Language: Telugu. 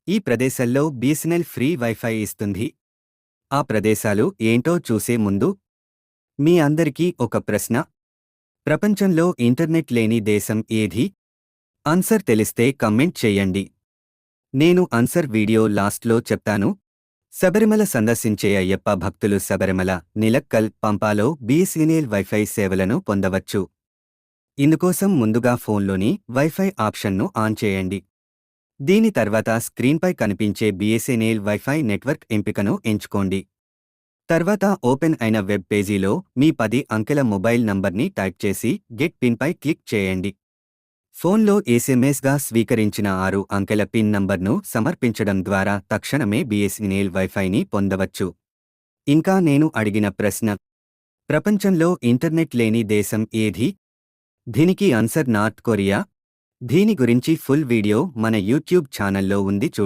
ఈ ప్రదేశాల్లో బిఎస్ఎన్ఎల్ ఫ్రీ వైఫై ఇస్తుంది. ఆ ప్రదేశాలు ఏంటో చూసే ముందు మీ అందరికీ ఒక ప్రశ్న. ప్రపంచంలో ఇంటర్నెట్ లేని దేశం ఏది? ఆన్సర్ తెలిస్తే కమెంట్ చేయండి. నేను ఆన్సర్ వీడియో లాస్ట్లో చెప్తాను. శబరిమల సందర్శించే అయ్యప్ప భక్తులు శబరిమల, నిలక్కల్, పంపాలో బిఎస్ఎన్ఎల్ వైఫై సేవలను పొందవచ్చు. ఇందుకోసం ముందుగా ఫోన్లోని వైఫై ఆప్షన్ను ఆన్ చేయండి. దీని తర్వాత స్క్రీన్పై కనిపించే బిఎస్ఎన్ఎల్ వైఫై నెట్వర్క్ ఎంపికను ఎంచుకోండి. తర్వాత ఓపెన్ అయిన వెబ్ పేజీలో మీ 10 అంకెల మొబైల్ నంబర్ని టైప్ చేసి గెట్ పిన్పై క్లిక్ చేయండి. ఫోన్లో ఎస్ఎంఎస్గా స్వీకరించిన 6 అంకెల పిన్ నంబర్ను సమర్పించడం ద్వారా తక్షణమే బిఎస్ఎన్ఎల్ వైఫైని పొందవచ్చు. ఇంకా నేను అడిగిన ప్రశ్న, ప్రపంచంలో ఇంటర్నెట్ లేని దేశం ఏది? దీనికి ఆన్సర్ నార్త్ కొరియా. దీని గురించి ఫుల్ వీడియో మన యూట్యూబ్ ఛానల్లో ఉంది.